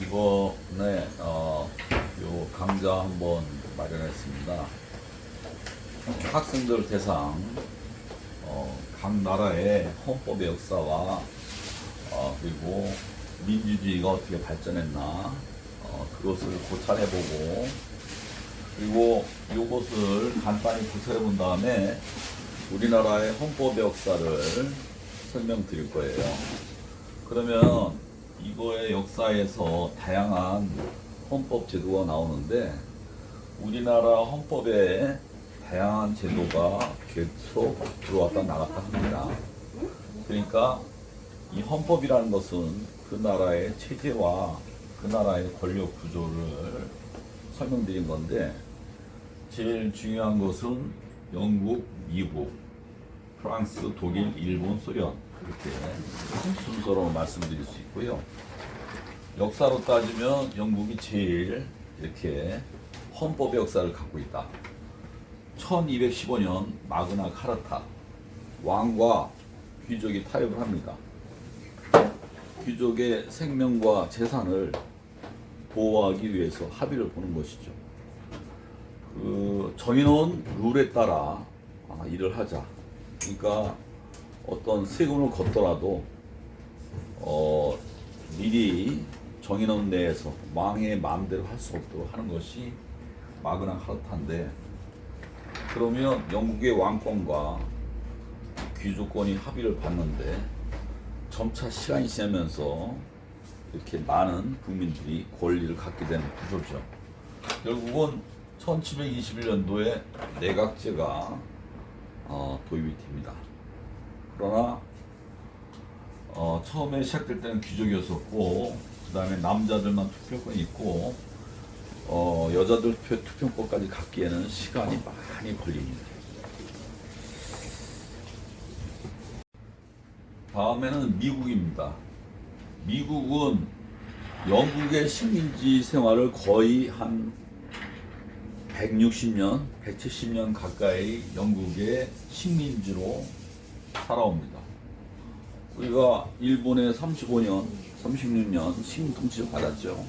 이번에 요 강좌 한번 마련했습니다. 학생들 대상 각 나라의 헌법의 역사와 그리고 민주주의가 어떻게 발전했나 그것을 고찰해보고, 그리고 이것을 간단히 구설해본 다음에 우리나라의 헌법의 역사를 설명드릴 거예요. 그러면 이거의 역사에서 다양한 헌법 제도가 나오는데, 우리나라 헌법에 다양한 제도가 계속 들어왔다 나갔다 합니다. 그러니까 이 헌법이라는 것은 그 나라의 체제와 그 나라의 권력 구조를 설명드린 건데, 제일 중요한 것은 영국, 미국, 프랑스, 독일, 일본, 소련, 이렇게 순서로 말씀드릴 수 있고요. 역사로 따지면 영국이 제일 이렇게 헌법의 역사를 갖고 있다. 1215년 마그나 카르타, 왕과 귀족이 타협을 합니다. 귀족의 생명과 재산을 보호하기 위해서 합의를 보는 것이죠. 그 정해놓은 룰에 따라 일을 하자. 그러니까 어떤 세금을 걷더라도 미리 정해놓은 내에서 왕의 마음대로 할 수 없도록 하는 것이 마그나 카르타인데, 그러면 영국의 왕권과 귀족권이 합의를 봤는데 점차 시간이 지나면서 이렇게 많은 국민들이 권리를 갖게 되는 구조죠. 결국은 1721년도에 내각제가 도입이 됩니다. 그러나 처음에 시작될 때는 귀족이었었고, 그 다음에 남자들만 투표권이 있고 여자들 투표권까지 갖기에는 시간이 많이 걸립니다. 다음에는 미국입니다. 미국은 영국의 식민지 생활을 거의 한 160년, 170년 가까이 영국의 식민지로 살아옵니다. 우리가 일본에 35년, 36년 식민 통치를 받았죠.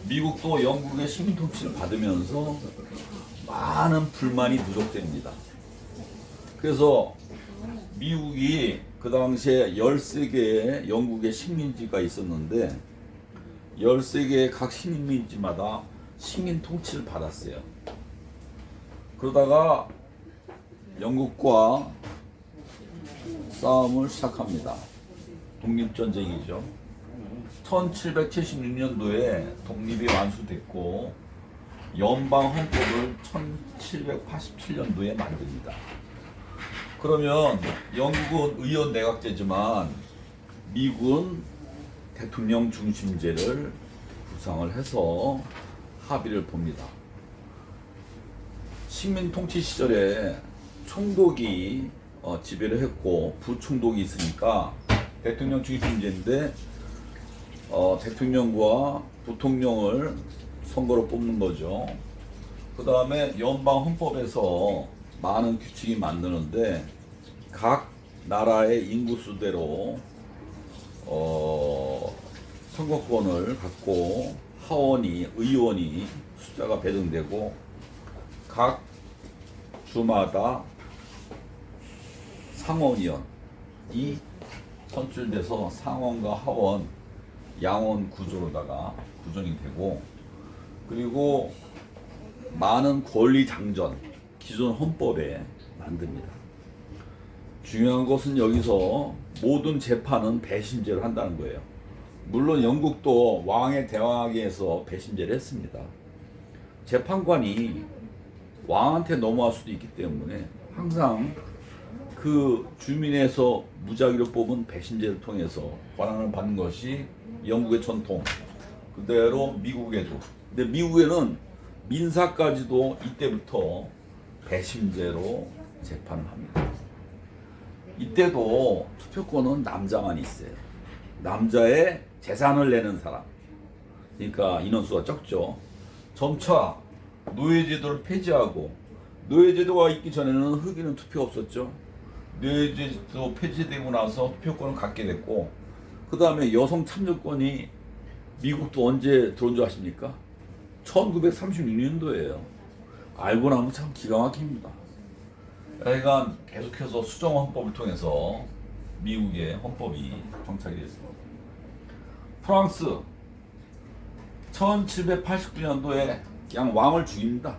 미국도 영국의 식민 통치를 받으면서 많은 불만이 누적됩니다. 그래서 미국이 그 당시에 13개의 영국의 식민지가 있었는데 13개의 각 식민지마다 식민 통치를 받았어요. 그러다가 영국과 싸움을 시작합니다. 독립전쟁이죠. 1776년도에 독립이 완수됐고 연방 헌법을 1787년도에 만듭니다. 그러면 영국은 의원 내각제지만 미국은 대통령 중심제를 구상을 해서 합의를 봅니다. 식민 통치 시절에 총독이 지배를 했고 부총독이 있으니까 대통령 중심제인데 대통령과 부통령을 선거로 뽑는 거죠. 그 다음에 연방 헌법에서 많은 규칙이 만드는데 각 나라의 인구수대로 선거권을 갖고 하원이, 의원이 숫자가 배정되고 각 주마다 상원의원이 선출돼서 상원과 하원, 양원 구조로다가 구성이 되고, 그리고 많은 권리 장전, 기존 헌법에 만듭니다. 중요한 것은 여기서 모든 재판은 배심제를 한다는 거예요. 물론 영국도 왕에 대항하기 위해서 배심제를 했습니다. 재판관이 왕한테 넘어갈 수도 있기 때문에 항상 그 주민에서 무작위로 뽑은 배심제를 통해서 권한을 받는 것이 영국의 전통, 그대로 미국에도. 근데 미국에는 민사까지도 이때부터 배심제로 재판을 합니다. 이때도 투표권은 남자만 있어요. 남자의 재산을 내는 사람. 그러니까 인원수가 적죠. 점차 노예제도를 폐지하고, 노예제도가 있기 전에는 흑인은 투표가 없었죠. 노예제도 폐지되고 나서 투표권을 갖게 됐고, 그 다음에 여성 참여권이 미국도 언제 들어온 줄 아십니까? 1936년도예요. 알고 나면 참 기가 막힙니다. 그러니까 계속해서 수정 헌법을 통해서 미국의 헌법이 정착이 됐습니다. 프랑스 1789년도에 그냥 왕을 죽입니다.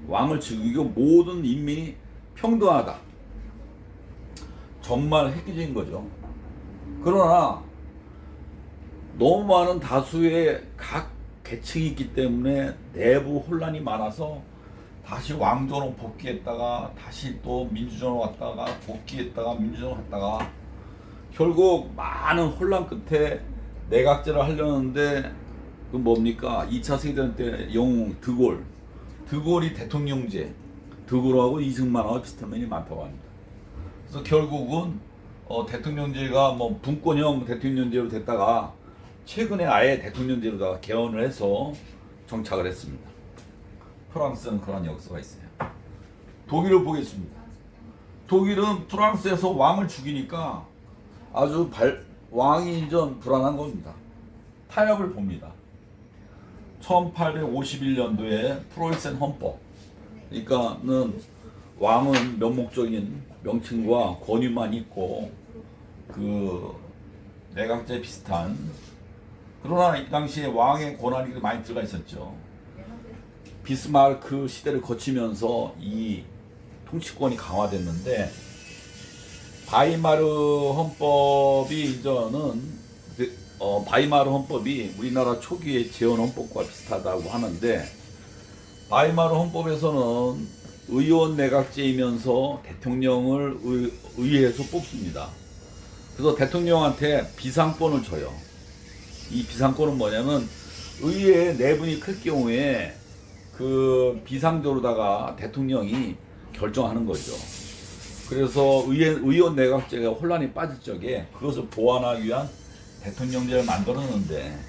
왕을 죽이고 모든 인민이 평등하다. 정말 획기적인 거죠. 그러나 너무 많은 다수의 각 계층이 있기 때문에 내부 혼란이 많아서 다시 왕조로 복귀했다가 다시 또 민주정으로 왔다가 복귀했다가 민주정으로 갔다가 결국 많은 혼란 끝에 내각제를 하려는데 그 뭡니까? 2차 세계대전 때 영웅 드골이 대통령제, 드골하고 이승만하고 비슷한 면이 많다고 합니다. 그래서 결국은 대통령제가 뭐 분권형 대통령제로 됐다가 최근에 아예 대통령제로다가 개헌을 해서 정착을 했습니다. 프랑스는 그런 역사가 있어요. 독일을 보겠습니다. 독일은 프랑스에서 왕을 죽이니까 아주 왕이 좀 불안한 겁니다. 타협을 봅니다. 1851년도에 프로이센 헌법. 그러니까는 왕은 명목적인 명칭과 권위만 있고 그 내각제 비슷한, 그러나 이 당시에 왕의 권한이 많이 들어가 있었죠. 비스마르크 시대를 거치면서 이 통치권이 강화됐는데 바이마르 헌법이 이전은 바이마르 헌법이 우리나라 초기의 재헌 헌법과 비슷하다고 하는데, 바이마르 헌법에서는 의원 내각제이면서 대통령을 의회에서 뽑습니다. 그래서 대통령한테 비상권을 줘요. 이 비상권은 뭐냐면 의회에 내분이 클 경우에 그 비상조로다가 대통령이 결정하는 거죠. 그래서 의원 내각제가 혼란이 빠질 적에 그것을 보완하기 위한 대통령제를 만들었는데,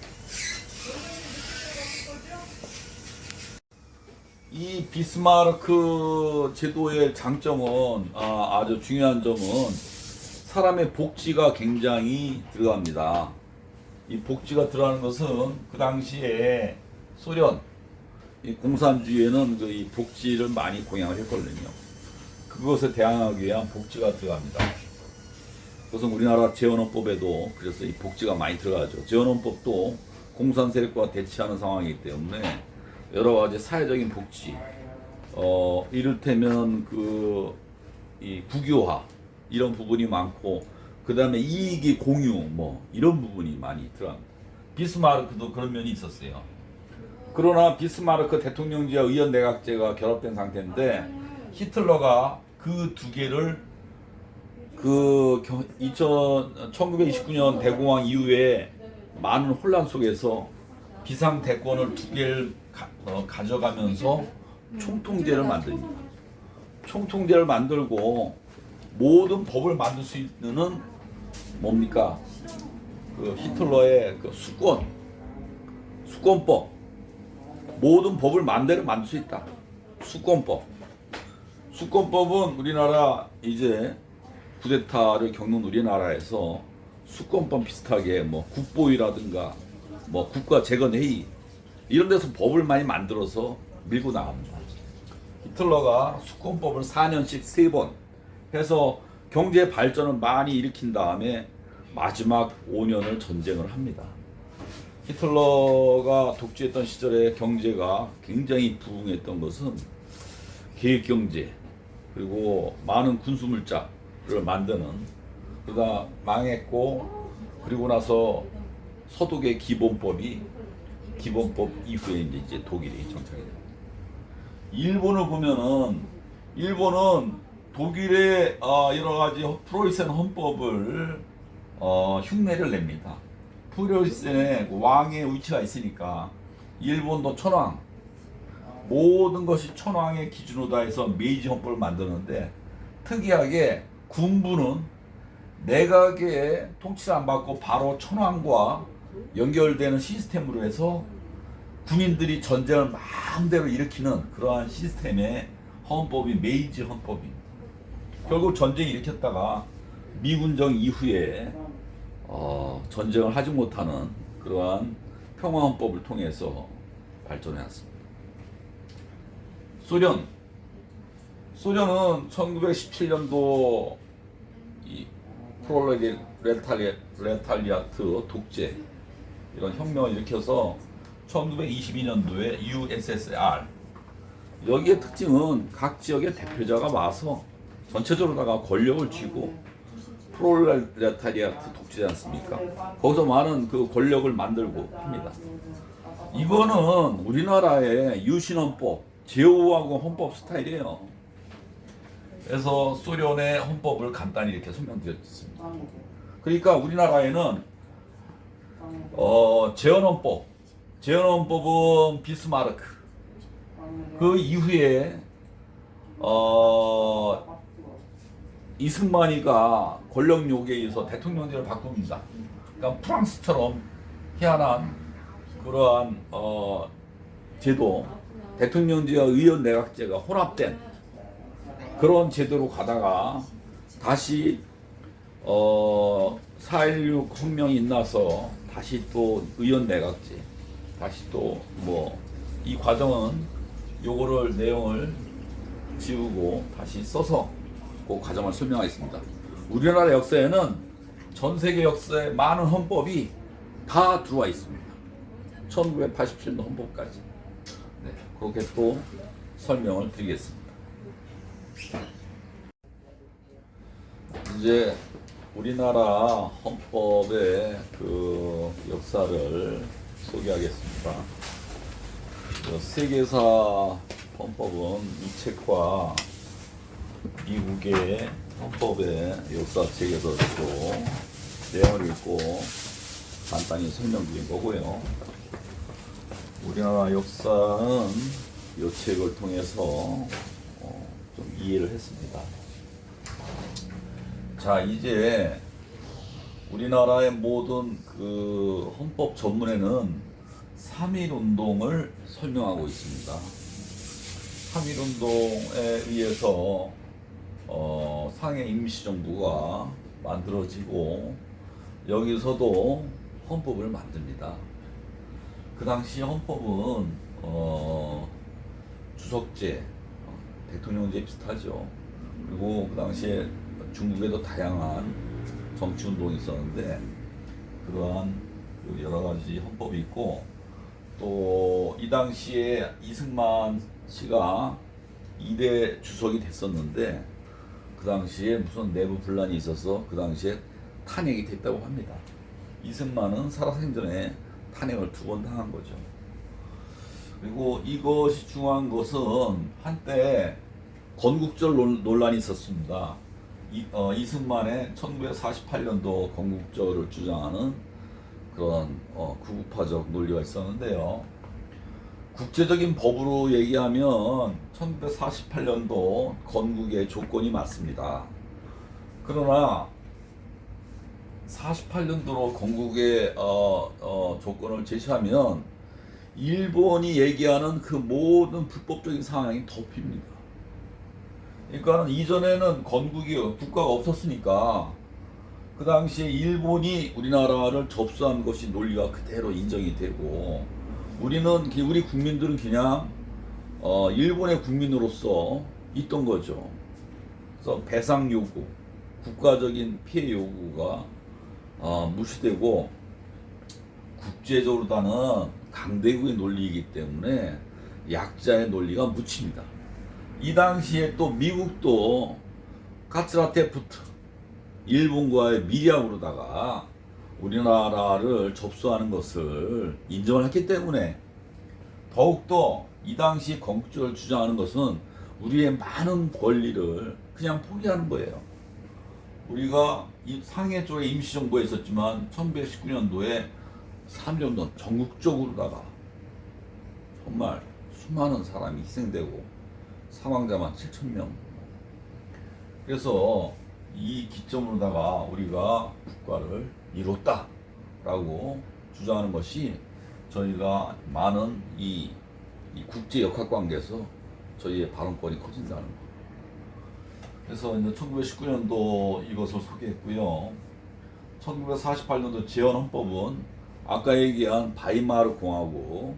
이 비스마르크 제도의 장점은 아주 중요한 점은 사람의 복지가 굉장히 들어갑니다. 이 복지가 들어가는 것은 그 당시에 소련 이 공산주의에는 이 복지를 많이 공양을 했거든요. 그것에 대항하기 위한 복지가 들어갑니다. 그것은 우리나라 재헌헌법에도 그래서 이 복지가 많이 들어가죠. 재헌헌법도 공산 세력과 대치하는 상황이기 때문에 여러 가지 사회적인 복지, 이를테면 이 국유화 이런 부분이 많고, 그 다음에 이익의 공유 뭐 이런 부분이 많이 들어갑니다. 비스마르크도 그런 면이 있었어요. 그러나 비스마르크 대통령제와 의원 내각제가 결합된 상태인데 히틀러가 그 두 개를 1929년 대공황 이후에 많은 혼란 속에서 비상 대권을 두 개를 가져가면서 총통제를 만듭니다. 총통제를 만들고 모든 법을 만들 수 있는 뭡니까? 그 히틀러의 그 수권법. 모든 법을 만들 수 있다. 수권법은 우리나라 이제 쿠데타를 겪는 우리나라에서 수권법 비슷하게 뭐 국보위라든가 뭐 국가재건회의 이런 데서 법을 많이 만들어서 밀고 나갑니다. 히틀러가 수권법을 4년씩 3번 해서 경제 발전을 많이 일으킨 다음에 마지막 5년을 전쟁을 합니다. 히틀러가 독재했던 시절에 경제가 굉장히 부흥했던 것은 계획경제 그리고 많은 군수물자를 만드는, 그러다 망했고 그리고 나서 서독의 기본법 이후에 이제 독일이 정착이 됩니다. 일본을 보면은 일본은 독일의 여러 가지 프로이센 헌법을 흉내를 냅니다. 프로이센에 왕의 위치가 있으니까 일본도 천황, 모든 것이 천황의 기준으로 다 해서 메이지 헌법을 만드는데, 특이하게 군부는 내각의 통치를 안 받고 바로 천황과 연결되는 시스템으로 해서 군인들이 전쟁을 마음대로 일으키는 그러한 시스템의 헌법이 메이지 헌법입니다. 결국 전쟁을 일으켰다가 미군정 이후에 전쟁을 하지 못하는 그러한 평화헌법을 통해서 발전해왔습니다. 소련은 1917년도 이 프롤레타리아트 독재 이런 혁명을 일으켜서 1922년도에 USSR 여기의 특징은 각 지역의 대표자가 와서 전체적으로다가 권력을 쥐고 프롤레타리아트 독재지 않습니까? 거기서 많은 그 권력을 만들고 합니다. 이거는 우리나라의 유신헌법, 제5하고 헌법 스타일이에요. 그래서 소련의 헌법을 간단히 이렇게 설명드렸습니다. 그러니까 우리나라에는 제헌헌법은 비스마르크. 그 이후에 이승만이가 권력 요구에 의해서 대통령제를 바꿉니다. 그러니까 프랑스처럼 희한한 그러한 제도, 대통령제와 의원 내각제가 혼합된 그런 제도로 가다가 다시 4.16 혁명이 일어나서 다시 또 의원 내각제, 다시 또 뭐 이 과정은 요거를 내용을 지우고 다시 써서 그 과정을 설명하겠습니다. 우리나라 역사에는 전 세계 역사에 많은 헌법이 다 들어와 있습니다. 1987년 헌법까지. 네, 그렇게 또 설명을 드리겠습니다. 이제 우리나라 헌법의 그 역사를 소개하겠습니다. 세계사 헌법은 이 책과 미국의 헌법의 역사책에서 또 내용을 읽고 간단히 설명드린 거고요. 우리나라 역사는 이 책을 통해서 좀 이해를 했습니다. 자, 이제 우리나라의 모든 그 헌법 전문에는 3.1운동을 설명하고 있습니다. 3.1운동에 의해서 상해 임시정부가 만들어지고 여기서도 헌법을 만듭니다. 그 당시 헌법은 주석제, 대통령제 비슷하죠. 그리고 그 당시에 중국에도 다양한 정치운동이 있었는데 그러한 여러 가지 헌법이 있고 또 이 당시에 이승만 씨가 2대 주석이 됐었는데 그 당시에 무슨 내부 분란이 있어서 그 당시에 탄핵이 됐다고 합니다. 이승만은 살아생전에 탄핵을 2번 당한 거죠. 그리고 이것이 중요한 것은 한때 건국절 논란이 있었습니다. 이승만의 1948년도 건국절을 주장하는 그런 구구파적 논리가 있었는데요. 국제적인 법으로 얘기하면 1948년도 건국의 조건이 맞습니다. 그러나 48년도로 건국의 조건을 제시하면 일본이 얘기하는 그 모든 불법적인 상황이 덮입니다. 그러니까 이전에는 건국이 국가가 없었으니까 그 당시에 일본이 우리나라를 접수한 것이 논리가 그대로 인정이 되고 우리 국민들은 그냥 일본의 국민으로서 있던 거죠. 그래서 배상 요구, 국가적인 피해 요구가 무시되고 국제적으로다는 강대국의 논리이기 때문에 약자의 논리가 묻힙니다. 이 당시에 또 미국도 카츠라테프트 일본과의 밀약으로다가 우리나라를 접수하는 것을 인정을 했기 때문에 더욱더 이 당시 건국절을 주장하는 것은 우리의 많은 권리를 그냥 포기하는 거예요. 우리가 상해 쪽에 임시정부에 있었지만 1919년도에 3.1운동 전국적으로다가 정말 수많은 사람이 희생되고 사망자만 7,000명. 그래서 이 기점으로다가 우리가 국가를 이뤘다라고 주장하는 것이 저희가 많은 이 국제 역학관계에서 저희의 발언권이 커진다는 거. 그래서 이제 1919년도 이것을 소개했고요. 1948년도 제헌헌법은 아까 얘기한 바이마르 공화국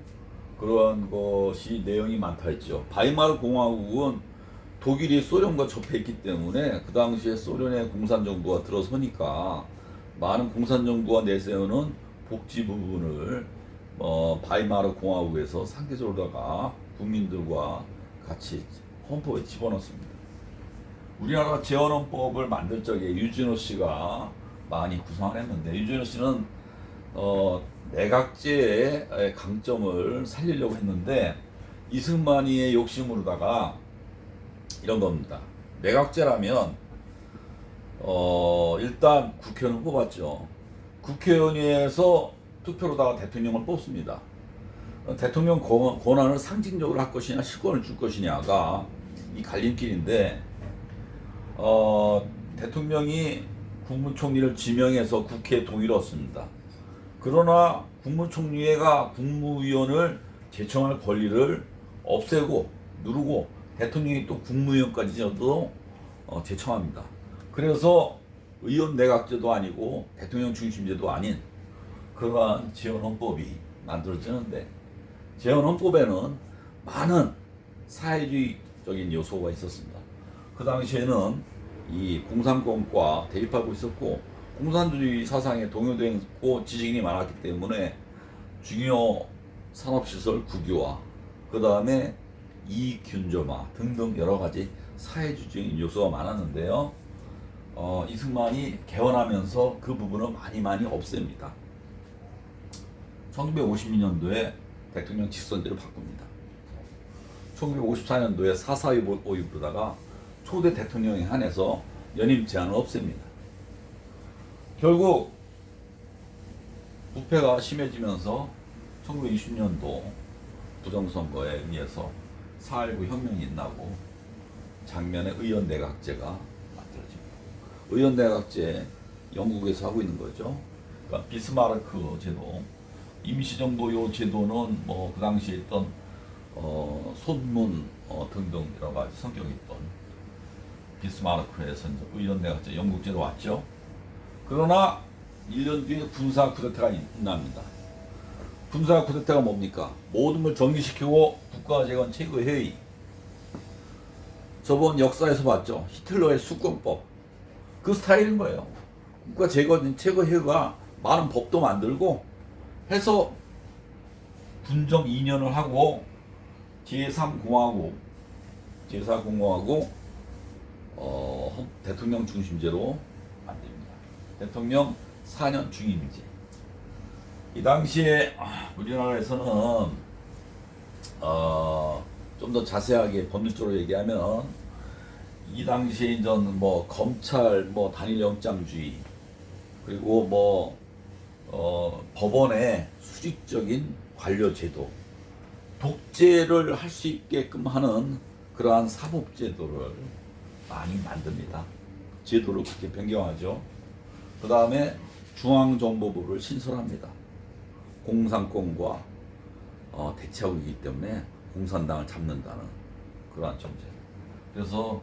그러한 것이 내용이 많다 했죠. 바이마르 공화국은 독일이 소련과 접해있기 때문에 그 당시에 소련의 공산정부가 들어서니까 많은 공산정부가 내세우는 복지 부분을 바이마르 공화국에서 상대적으로다가 국민들과 같이 헌법에 집어넣습니다. 우리나라 재헌헌법을 만들 적에 유진호 씨가 많이 구상을 했는데 유진호 씨는 내각제의 강점을 살리려고 했는데 이승만이의 욕심으로다가 이런 겁니다. 내각제라면 일단 국회의원을 뽑았죠. 국회의원에서 투표로다가 대통령을 뽑습니다. 대통령 권한을 상징적으로 할 것이냐 실권을 줄 것이냐가 이 갈림길인데 대통령이 국무총리를 지명해서 국회에 동의를 얻습니다. 그러나 국무총리가 국무위원을 제청할 권리를 없애고 누르고 대통령이 또 국무위원까지 저도 제청합니다. 그래서 의원 내각제도 아니고 대통령 중심제도 아닌 그러한 재헌헌법이 만들어지는데 재헌헌법에는 많은 사회주의적인 요소가 있었습니다. 그 당시에는 이 공산권과 대립하고 있었고 공산주의 사상에 동요되고 지식인이 많았기 때문에 중요 산업시설 국유화 그 다음에 이익균점화 등등 여러가지 사회주의적인 요소가 많았는데요. 이승만이 개헌하면서 그 부분을 많이 없앱니다. 1952년도에 대통령 직선제를 바꿉니다. 1954년도에 4.4 오입으로다가 초대 대통령에 한해서 연임 제한을 없앱니다. 결국 부패가 심해지면서 1920년도 부정선거에 의해서 4.19 혁명이 일어나고 장면에 의원내각제가 만들어집니다. 의원내각제 영국에서 하고 있는 거죠. 그러니까 비스마르크 제도, 임시정부 요 제도는 그 당시에 있던 손문 등등 여러 가지 성격이 있던 비스마르크에서 의원내각제 영국제로 왔죠. 그러나 1년 뒤에 군사 쿠데타가 일어납니다. 군사 쿠데타가 뭡니까? 모든 걸 정리시키고 국가재건 최고회의. 저번 역사에서 봤죠. 히틀러의 수권법. 그 스타일인 거예요. 국가재건 최고회의가 많은 법도 만들고 해서 군정 2년을 하고 제3공화국 대통령 중심제로 만듭니다. 대통령 4년 중임제. 이 당시에 우리나라에서는 좀 더 자세하게 법률적으로 얘기하면 이 당시에 이전 검찰 단일영장주의 그리고 법원의 수직적인 관료제도 독재를 할 수 있게끔 하는 그러한 사법제도를 많이 만듭니다. 제도를 그렇게 변경하죠. 그 다음에 중앙정보부를 신설합니다. 공산권과 대치하고 있기 때문에 공산당을 잡는다는 그러한 정책. 그래서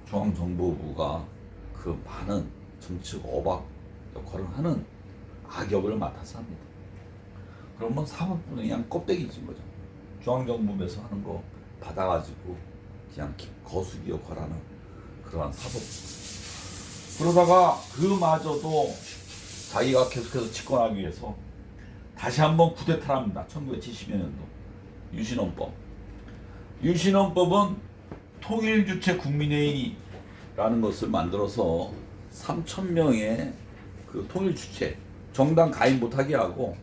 중앙정보부가 그 많은 정치적 억압 역할을 하는 악역을 맡아서 합니다. 그러면 사법부는 그냥 껍데기지 뭐죠. 중앙정부에서 하는 거 받아가지고 그냥 거수기 역할하는 그러한 사법. 그러다가 그마저도 자기가 계속해서 집권하기 위해서 다시 한번 쿠데타를 합니다. 1970여 년도 유신헌법. 유신헌법은 통일주체 국민회의라는 것을 만들어서 3,000명의 그 통일주체 정당 가입 못하게 하고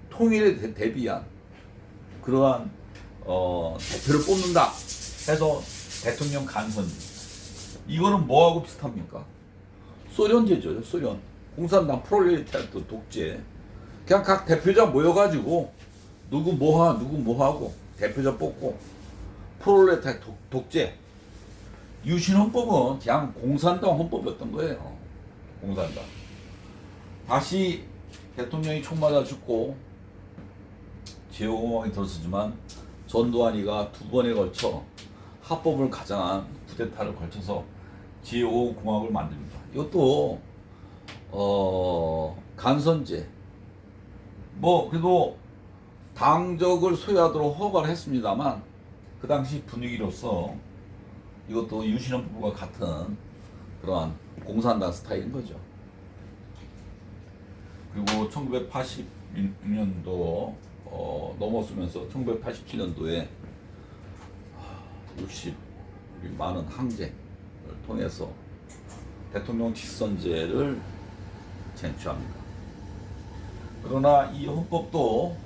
통일에 대비한 그러한 대표를 뽑는다 해서 대통령 간선제. 이거는 뭐하고 비슷합니까? 소련제죠. 소련 공산당 프롤레타리아트 독재. 그냥 각 대표자 모여가지고 누구 뭐하고 대표자 뽑고 프롤레타리아 독재. 유신헌법은 그냥 공산당 헌법이었던 거예요. 공산당. 다시 대통령이 총 맞아 죽고 제5공화국이 들었지만 전두환이가 두 번에 걸쳐 합법을 가장한 쿠데타를 걸쳐서 제5공화국을 만듭니다. 이것도 간선제 뭐 그래도 당적을 소유하도록 허가를 했습니다만 그 당시 분위기로서 이것도 유신헌법과 같은 그러한 공산당 스타일인 거죠. 그리고 1986년도 넘어서면서 1987년도에 60 많은 항쟁을 통해서 대통령 직선제를 쟁취합니다. 그러나 이 헌법도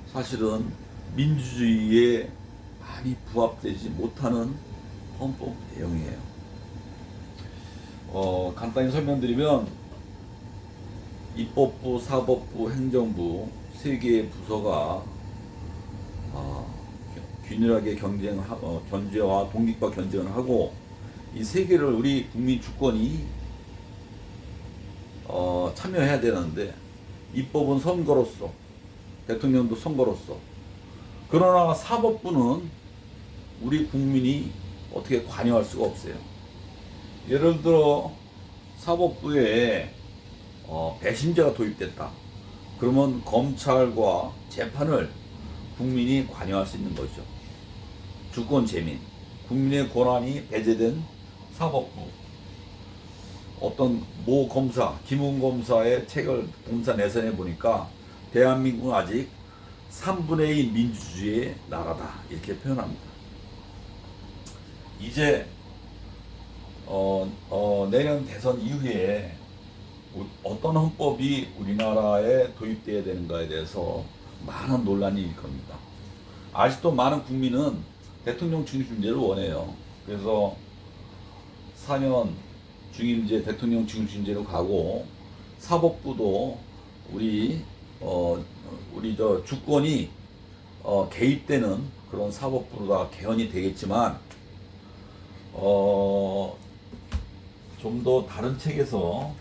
사실은 민주주의에 많이 부합되지 못하는 헌법 내용이에요. 간단히 설명드리면 입법부, 사법부, 행정부 세 개의 부서가 균일하게 견제와 독립과 견제를 하고 이 세 개를 우리 국민 주권이 참여해야 되는데 입법은 선거로서 대통령도 선거로서 그러나 사법부는 우리 국민이 어떻게 관여할 수가 없어요. 예를 들어 사법부에 배심제가 도입됐다. 그러면 검찰과 재판을 국민이 관여할 수 있는 거죠. 주권 재민, 국민의 권한이 배제된 사법부. 어떤 모 검사, 김웅 검사의 책을 검사 내선해 보니까 대한민국은 아직 3분의 1 민주주의의 나라다. 이렇게 표현합니다. 이제 내년 대선 이후에 어떤 헌법이 우리나라에 도입되어야 되는가에 대해서 많은 논란이 일 겁니다. 아직도 많은 국민은 대통령 중심제를 원해요. 그래서 4년 중임제 대통령 중심제로 가고 사법부도 우리 주권이 개입되는 그런 사법부로 다 개헌이 되겠지만 좀 더 다른 책에서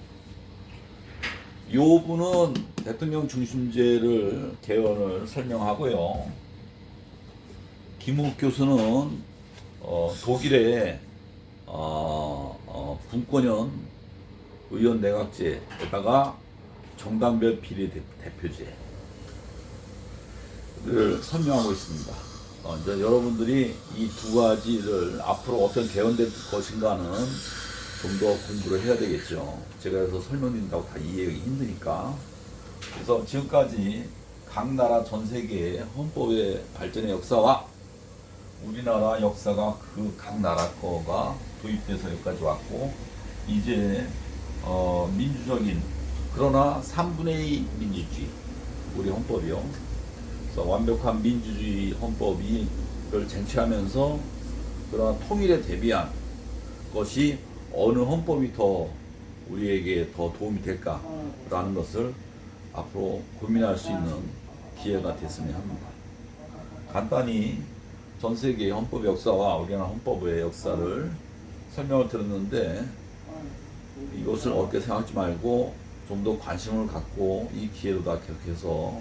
이 부분은 대통령 중심제를 개헌을 설명하고요. 김욱 교수는 독일의 분권형 의원 내각제에다가 정당별 비례대표제를 설명하고 있습니다. 이제 여러분들이 이 두 가지를 앞으로 어떤 개헌될 것인가는 좀 더 공부를 해야 되겠죠. 제가 그래서 설명드린다고 다 이해하기 힘드니까. 그래서 지금까지 각 나라 전 세계의 헌법의 발전의 역사와 우리나라 역사가 그 각 나라 거가 도입돼서 여기까지 왔고 이제 민주적인 그러나 3분의 2 민주주의 우리 헌법이요. 그래서 완벽한 민주주의 헌법을 쟁취하면서 그러나 통일에 대비한 것이 어느 헌법이 더 우리에게 더 도움이 될까라는 것을 앞으로 고민할 수 있는 기회가 됐으면 합니다. 간단히 전 세계의 헌법 역사와 우리나라 헌법의 역사를 설명을 들었는데 이것을 어렵게 생각하지 말고 좀 더 관심을 갖고 이 기회로 다 계속해서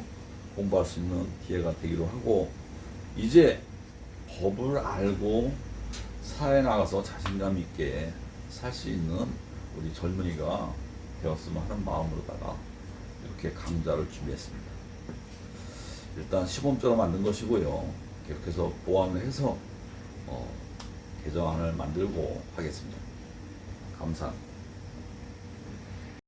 공부할 수 있는 기회가 되기로 하고 이제 법을 알고 사회에 나가서 자신감 있게 살 수 있는 우리 젊은이가 되었으면 하는 마음으로다가 이렇게 강좌를 준비했습니다. 일단 시범적으로 만든 것이고요. 계속해서 보완을 해서 개정안을 만들고 하겠습니다. 감사합니다.